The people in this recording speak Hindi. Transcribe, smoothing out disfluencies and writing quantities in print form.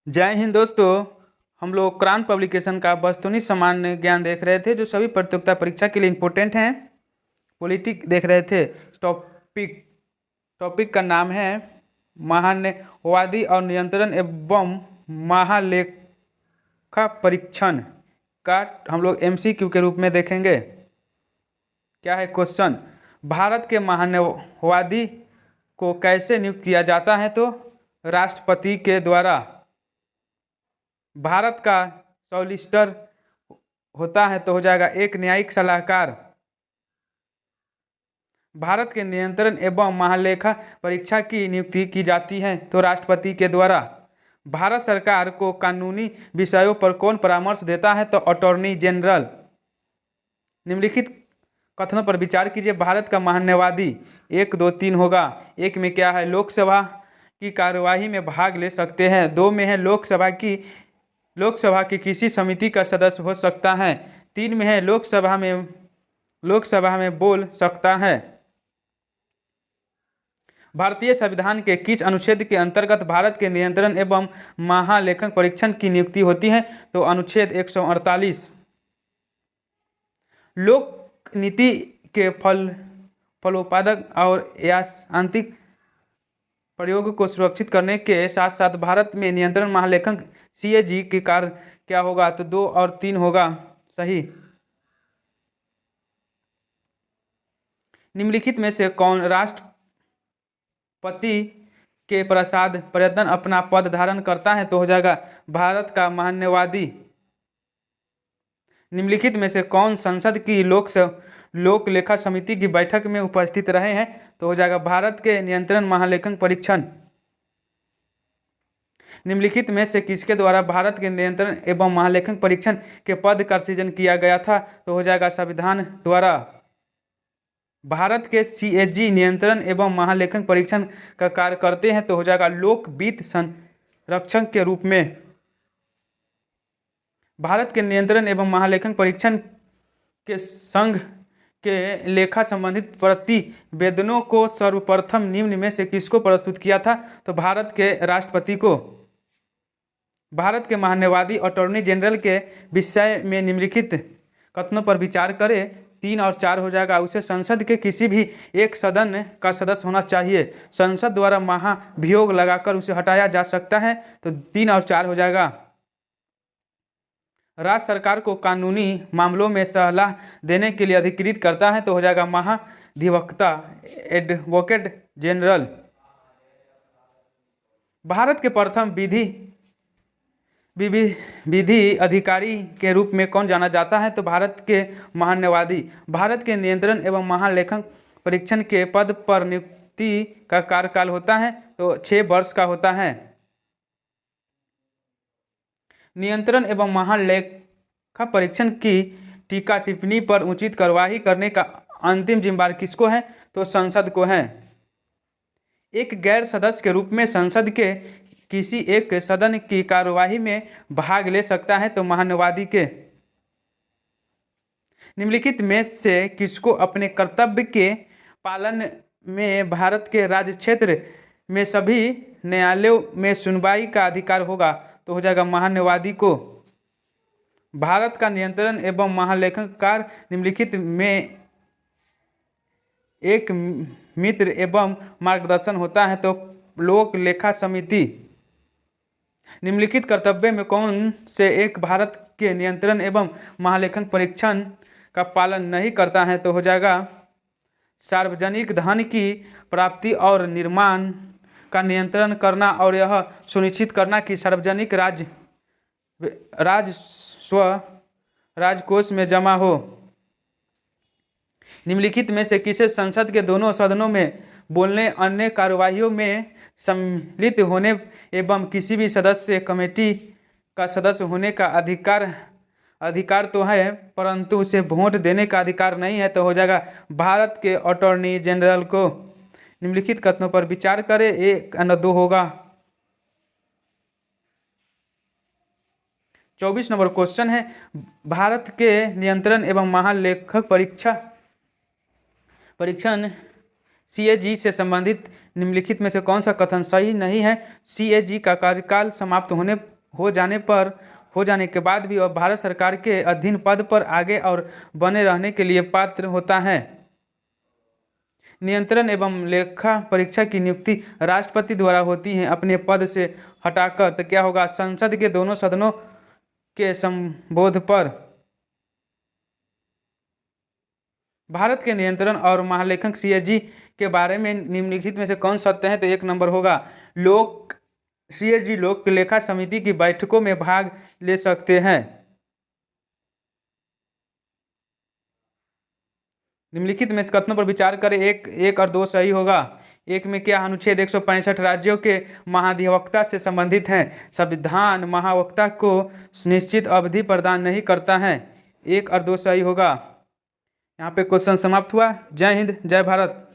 जय हिंद दोस्तों। हम लोग क्रांत पब्लिकेशन का वस्तुनिष्ठ सामान्य ज्ञान देख रहे थे जो सभी प्रतियोगिता परीक्षा के लिए इम्पोर्टेंट हैं। पॉलिटिक देख रहे थे। टॉपिक टॉपिक का नाम है महान्यवादी और नियंत्रण एवं महालेखा परीक्षण का हम लोग एमसीक्यू के रूप में देखेंगे। क्या है क्वेश्चन? भारत के महान्यवादी को कैसे नियुक्त किया जाता है? तो राष्ट्रपति के द्वारा। भारत का सॉलिसिटर होता है तो हो जाएगा एक न्यायिक सलाहकार। भारत के नियंत्रण एवं महालेखा परीक्षा की नियुक्ति की जाती है तो राष्ट्रपति के द्वारा। भारत सरकार को कानूनी विषयों पर कौन परामर्श देता है? तो अटॉर्नी जनरल। निम्नलिखित कथनों पर विचार कीजिए। भारत का महान्यवादी 1, 2, 3 होगा। एक में क्या है? लोकसभा की कार्यवाही में भाग ले सकते हैं। 2 में है लोकसभा की किसी समिति का सदस्य हो सकता है। 3 में है लोकसभा में बोल सकता है। भारतीय संविधान के किस अनुच्छेद के अंतर्गत भारत के नियंत्रण एवं महालेखन परीक्षण की नियुक्ति होती है? तो अनुच्छेद 148। लोक नीति के फलोत्पादक और यान्त्रिक प्रयोग को सुरक्षित करने के साथ साथ भारत में नियंत्रण महालेखन सीएजी के कार्य क्या होगा? तो 2 और 3 होगा सही। निम्नलिखित में से कौन राष्ट्रपति के प्रसाद प्रयत्न अपना पद धारण करता है? तो हो जाएगा भारत का महान्यवादी। निम्नलिखित में से कौन संसद की लोक लेखा समिति की बैठक में उपस्थित रहे हैं? तो हो जाएगा भारत के नियंत्रण महालेखन परीक्षण। निम्नलिखित में से किसके द्वारा भारत के नियंत्रण एवं महालेखन परीक्षण के पद का सृजन किया गया था? तो हो जाएगा संविधान द्वारा। भारत के सीएजी नियंत्रण एवं महालेखन परीक्षण का कार्य करते हैं तो हो जाएगा लोक वित्त संरक्षक के रूप में। भारत के नियंत्रण एवं महालेखन परीक्षण के संघ के लेखा संबंधित प्रतिवेदनों को सर्वप्रथम निम्न में से किसको प्रस्तुत किया था? तो भारत के राष्ट्रपति को। भारत के महान्यवादी अटॉर्नी जनरल के विषय में निम्नलिखित कथनों पर विचार करें। 3 और 4 हो जाएगा। उसे संसद के किसी भी एक सदन का सदस्य होना चाहिए। संसद द्वारा महाभियोग लगाकर उसे हटाया जा सकता है तो 3 और 4 हो जाएगा। राज्य सरकार को कानूनी मामलों में सलाह देने के लिए अधिकृत करता है तो हो जाएगा महाधिवक्ता, एडवोकेट जनरल। भारत के प्रथम विधि अधिकारी के रूप में कौन जाना जाता है? तो भारत के महान्यवादी। भारत के नियंत्रण एवं महालेखन परीक्षण के पद पर नियुक्ति का कार्यकाल होता है तो 6 वर्ष का होता है। नियंत्रण एवं महालेखा परीक्षण की टीका टिप्पणी पर उचित कार्यवाही करने का अंतिम जिम्मेदार किसको है? तो संसद को है। एक गैर सदस्य के रूप में संसद के किसी एक सदन की कार्यवाही में भाग ले सकता है तो महान्यवादी के। निम्नलिखित में से किसको अपने कर्तव्य के पालन में भारत के राज्य क्षेत्र में सभी न्यायालयों में सुनवाई का अधिकार होगा? तो हो जाएगा महान्यवादी को। भारत का नियंत्रण एवं महालेखन कार्य निम्नलिखित में एक मित्र एवं मार्गदर्शन होता है तो लोक लेखा समिति। निम्नलिखित कर्तव्य में कौन से एक भारत के नियंत्रण एवं महालेखन परीक्षण का पालन नहीं करता है? तो हो जाएगा सार्वजनिक धन की प्राप्ति और निर्माण का नियंत्रण करना और यह सुनिश्चित करना कि सार्वजनिक राजस्व राजकोष में जमा हो। निम्नलिखित में से किसे संसद के दोनों सदनों में बोलने, अन्य कार्यवाहियों में सम्मिलित होने एवं किसी भी सदस्य कमेटी का सदस्य होने का अधिकार तो है परंतु उसे वोट देने का अधिकार नहीं है? तो हो जाएगा भारत के अटॉर्नी जनरल को। निम्नलिखित कथनों पर विचार करें। 1 और 2 होगा। 24 नंबर क्वेश्चन है भारत के नियंत्रण एवं महालेखक परीक्षण सीएजी से संबंधित निम्नलिखित में से कौन सा कथन सही नहीं है? सीएजी का कार्यकाल समाप्त हो जाने के बाद भी वह भारत सरकार के अधीन पद पर आगे और बने रहने के लिए पात्र होता है। नियंत्रण एवं लेखा परीक्षा की नियुक्ति राष्ट्रपति द्वारा होती है अपने पद से हटाकर। तो क्या होगा? संसद के दोनों सदनों के संबोध पर। भारत के नियंत्रण और महालेखक सीएजी के बारे में निम्नलिखित में से कौन सत्य है? तो 1 नंबर होगा, सीएजी लोक लेखा समिति की बैठकों में भाग ले सकते हैं। निम्नलिखित में से कथनों पर विचार करें, एक और 2 सही होगा। एक में क्या? अनुच्छेद 165 राज्यों के महाधिवक्ता से संबंधित है। संविधान महावक्ता को निश्चित अवधि प्रदान नहीं करता है। 1 और 2 सही होगा। यहाँ पे क्वेश्चन समाप्त हुआ। जय हिंद, जय भारत।